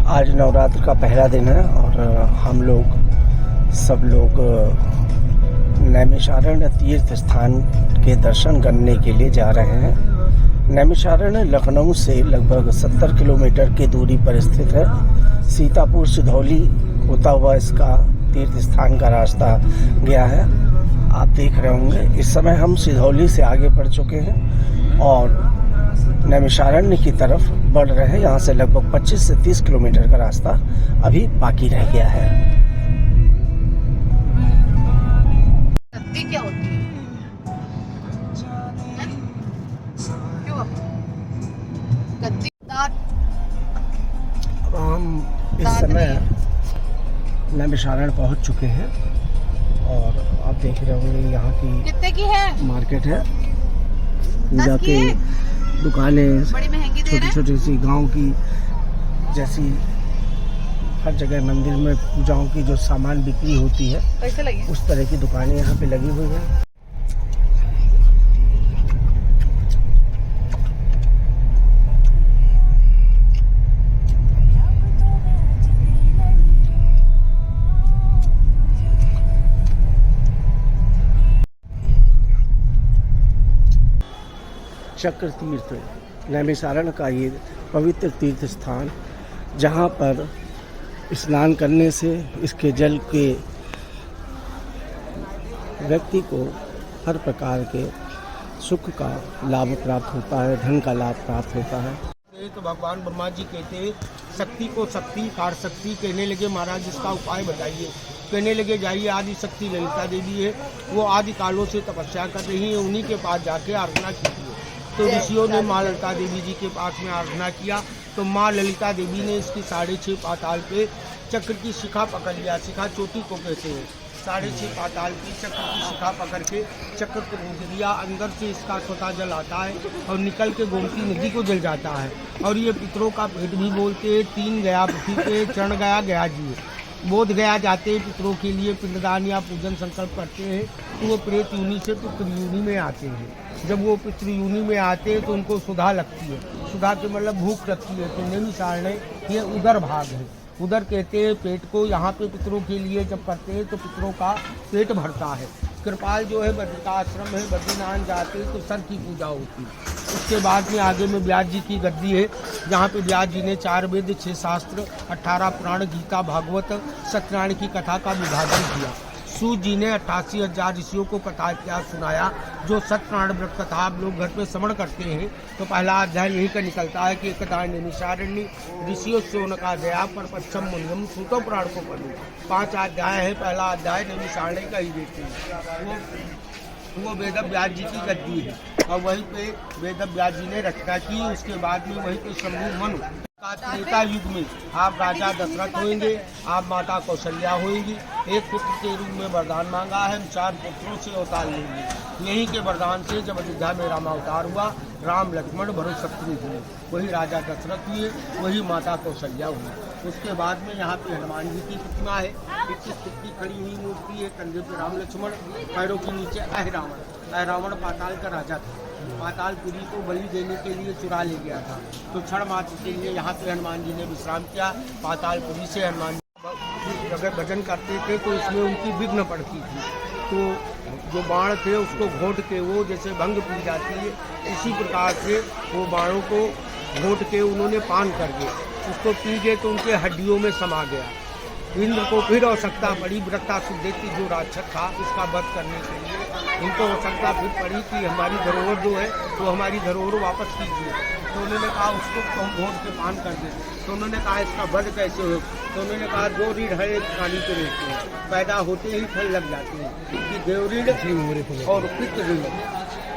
आज नवरात्र का पहला दिन है और हम लोग सब लोग नैमिषारण्य तीर्थ स्थान के दर्शन करने के लिए जा रहे हैं। नैमिषारण्य लखनऊ से लगभग 70 किलोमीटर की दूरी पर स्थित है। सीतापुर सिधौली होता हुआ इसका तीर्थ स्थान का रास्ता गया है। आप देख रहे होंगे इस समय हम सिधौली से आगे बढ़ चुके हैं और नैमिषारण्य की तरफ बढ़ रहे हैं। यहाँ से लगभग 25 से 30 किलोमीटर का रास्ता अभी बाकी रह गया है। गद्दी क्या होती है? क्यों गद्दी? अब हम इस समय नैमिषारण्य पहुँच चुके हैं और आप देख रहे होंगे यहाँ की कितने की है? मार्केट है। पूजा के दुकानें छोटी छोटी सी गांव की जैसी हर जगह मंदिर में पूजाओं की जो सामान बिक्री होती है कैसे लगी? उस तरह की दुकानें यहाँ पे लगी हुई हैं। चक्र तीर्थ नैमिषारण्य का ये पवित्र तीर्थ स्थान, जहाँ पर स्नान करने से इसके जल के व्यक्ति को हर प्रकार के सुख का लाभ प्राप्त होता है, धन का लाभ प्राप्त होता है। तो भगवान ब्रह्मा जी कहते शक्ति को शक्ति कार शक्ति कहने लगे, महाराज इसका उपाय बताइए। कहने लगे जाइए, आदि शक्ति ललिता देवी है, वो आदि कालों से तपस्या कर रही है, उन्हीं के पास जाके आराधना कीजिए। तो ऋषियों ने माँ ललिता देवी जी के पास में आराधना किया तो माँ ललिता देवी ने इसकी 6.5 पाताल पे चक्र की शिखा पकड़ लिया। शिखा चोटी को कहते हैं। 6.5 पाताल की चक्र की शिखा पकड़ के चक्र को रोक दिया। अंदर से इसका स्वतः जल आता है और निकल के गोमती नदी को जल जाता है। और ये पितरों का पेट भी बोलते हैं। 3 गया पृथ्वी पे चढ़ गया जी बोध गया जाते हैं। पितरों के लिए पिंडदान या पूजन संकल्प करते हैं तो वो प्रेत यूनि से पितृ यूनि में आते हैं। जब वो पितृ यूनि में आते हैं तो उनको सुधा लगती है। सुधा के मतलब भूख लगती है। तो नैमिषारण्य ये उदर भाग है। उदर कहते हैं पेट को। यहाँ पे पितरों के लिए जब करते हैं तो पितरों का पेट भरता है। कृपाल जो है बद्रिका आश्रम है, बद्रीनाथ जाते हैं तो सर की पूजा होती है। उसके बाद में आगे में व्यास जी की गद्दी है, जहाँ पे व्यास जी ने 4 वेद 6 शास्त्र 18 पुराण गीता भागवत सत्यनारायण की कथा का विभाजन किया। सूत जी ने 88,000 ऋषियों को कथा इतिहास सुनाया। जो सत्यनारायण व्रत कथा आप लोग घर पे श्रवण करते हैं तो पहला अध्याय यही का निकलता है कि कथा नैमिषारण्य ऋषियों से उनका दया पर पश्चिम मुनियम सूतो पुराण को पढ़ो। 5 अध्याय है। पहला अध्याय नैमिषारण्य का ही देखते हैं। वो वेद व्यास जी की गद्दी है और वहीं पे वेद व्यास जी ने रचना की। उसके बाद में वहीं पे शंभु मनु त्रेता युग में आप राजा दशरथ होंगे, आप माता कौशल्या होंगी। एक पुत्र के रूप में वरदान मांगा है, 4 पुत्रों से अवतार लेंगे। यहीं के वरदान से जब अयोध्या में रामावतार हुआ, राम लक्ष्मण भरत शत्रु हुए, वही राजा दशरथ हुए, वही माता कौशल्या हुई। उसके बाद में यहाँ पे हनुमान जी की प्रतिमा है। 21 फुट की खड़ी हुई मूर्ति है। कंधे पे राम लक्ष्मण, पैरों के नीचे अहरावण। अहरावण पाताल का राजा था। पातालपुरी को बलि देने के लिए चुरा ले गया था। तो क्षण मात्र के लिए यहाँ पे हनुमान जी ने विश्राम किया। पातालपुरी से हनुमान जी अगर भजन करते थे तो इसमें उनकी विघ्न पड़ती थी। तो जो बाण थे उसको घोट के वो जैसे भंग पी जाती है, इसी प्रकार से वो बाणों को घोट के उन्होंने पान कर गए। उसको पी गए तो उनके हड्डियों में समा गया। इंद्र को फिर आवश्यकता पड़ी, वृत्तासुर जो राक्षस था उसका वध करने के लिए इनको आवश्यकता फिर पड़ी कि हमारी धरोहर जो है वो हमारी धरोहर वापस कीजिए। तो उन्होंने कहा उसको कम घोट के पान कर दे। तो उन्होंने कहा इसका वध कैसे हो? तो उन्होंने कहा 2 रीढ़ है, एक प्राणी के रहते हैं, पैदा होते ही फल लग जाते हैं कि देवरीढ़ और पितृऋण।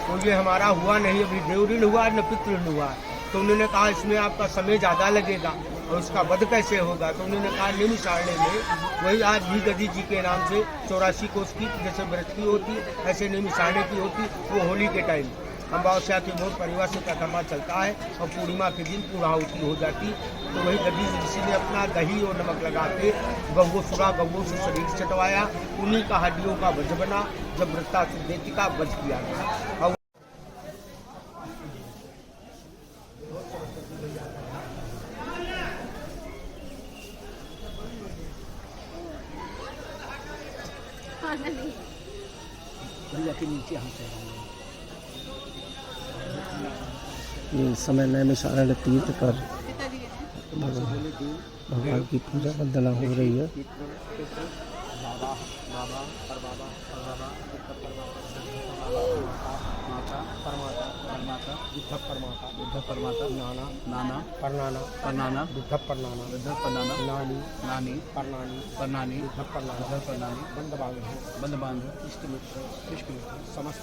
तो ये हमारा हुआ नहीं, अभी देवरीढ़ हुआ न पितृऋण हुआ। तो उन्होंने कहा इसमें आपका समय ज़्यादा लगेगा और इसका वध कैसे होगा? तो उन्होंने कहा नैमिषारण्य में वही आज भी गद्दी जी के नाम से 84 कोस की जैसे व्रत की होती ऐसे नैमिषारण्य की होती। वो होली के टाइम अमावस्या के बहुत परिवार से परिक्रमा चलता है और पूर्णिमा के दिन पूर्णाहुति हो जाती। तो वही गद्दी ऋषि ने अपना दही और नमक लगा के गौगोसुरा गौगों से शरीर चटवाया। उन्हीं का हड्डियों का वज बना जब वृत्तासुर का वध किया गया। के नीचे हम से ये इस समय नैमिषारण्य तीर्थ पर भगवान की पूजा वंदना हो रही है। नाना परनाना बुद्ध परनाना नानी परनानी बंद बांध इष्ट मित्र समस्त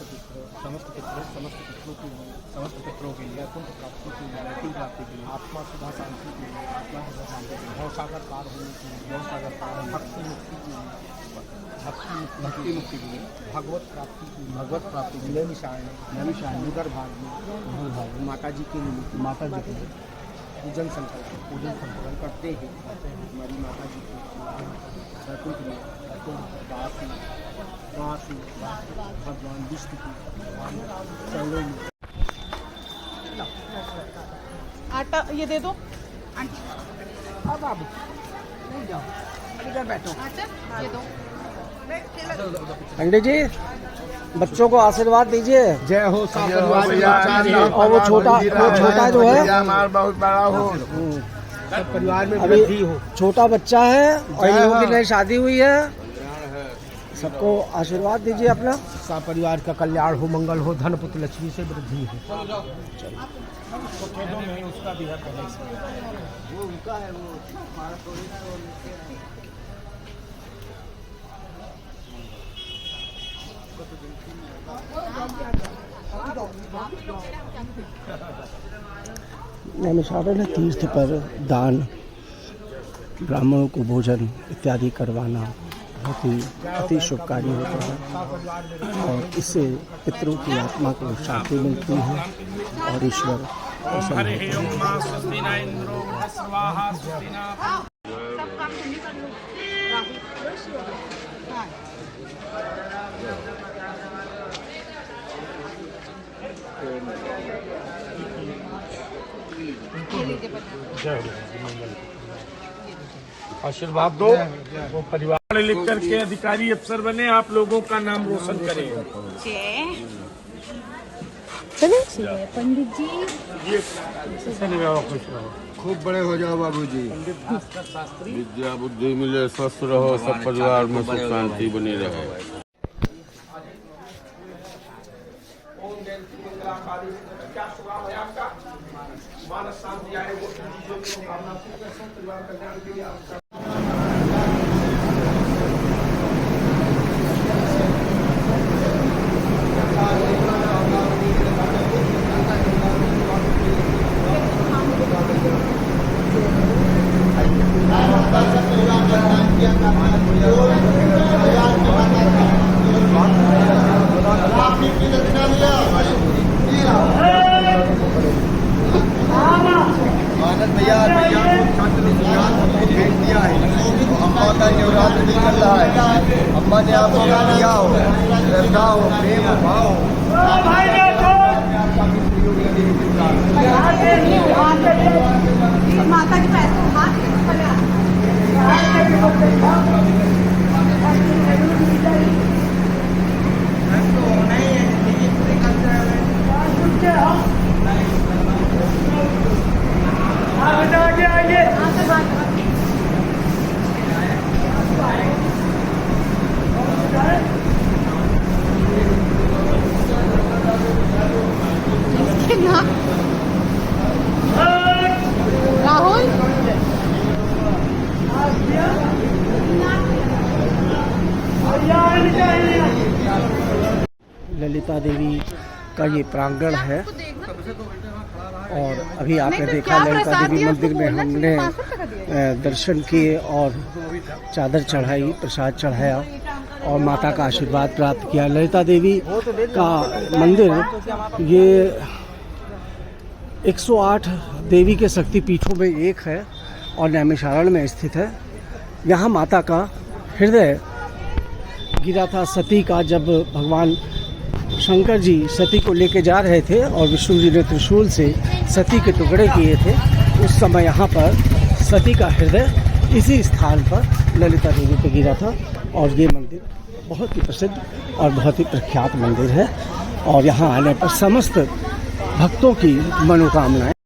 पितरों के लिए वैकुंठ प्राप्ति के लिए आत्मा सुधा शांति के लिए भवसागर पार होने के लिए भक्ति मुक्ति के लिए भगवत प्राप्ति के लिए नैमिषारण्य उधर भाग में माता जी के लिए पूजन संकल्प करते हैं। हमारी माता जी को वैकुंठ में भगवान विष्णु की चरणों में आटा ये दे दो। अब आप नहीं जाओ, इधर बैठो। आटा ये दो। पंडित जी बच्चों को आशीर्वाद दीजिए। जय हो और वो छोटा जो है बहुत बड़ा हो, सब परिवार में अभी वृद्धि हो। छोटा बच्चा है और इन लोगों की नई शादी हुई है। सबको आशीर्वाद दीजिए अपना। सब परिवार का कल्याण हो, मंगल हो, धन पुत्र लक्ष्मी से वृद्धि हो। उसका भी है वो उनका है वो नैमिषारण्य तीर्थ पर दान, ब्राह्मणों को भोजन इत्यादि करवाना बहुत ही अति शुभ कार्य होता है और इससे पितरों की आत्मा को शांति मिलती है और ईश्वर प्रसन्न होते हैं। आशीर्वाद दो, वो परिवार लिख करके अधिकारी अफसर बने, आप लोगों का नाम रोशन करें। पंडित जी खूब बड़े हो जाओ बाबूजी। विद्या बुद्धि मिले, स्वस्थ रहो, सब परिवार में सुख शांति बनी रहे। अम्मा ने आपको दिया हो, श्रद्धा हो, प्रेम हो, भाव हो। माता के पैसे हाथ राहुल ललिता देवी का ये प्रांगण है और अभी आपने देखा ललिता देवी मंदिर में हमने दर्शन किए और चादर चढ़ाई, प्रसाद चढ़ाया और माता का आशीर्वाद प्राप्त किया। ललिता देवी का मंदिर ये 108 देवी के शक्तिपीठों में एक है और नैमिषारण्य में स्थित है। यहाँ माता का हृदय गिरा था सती का, जब भगवान शंकर जी सती को लेके जा रहे थे और विष्णु जी ने त्रिशूल से सती के टुकड़े किए थे। उस समय यहाँ पर सती का हृदय इसी स्थान पर ललिता देवी पे गिरा था और ये मंदिर बहुत ही प्रसिद्ध और बहुत ही प्रख्यात मंदिर है और यहाँ आने पर समस्त भक्तों की मनोकामनाएं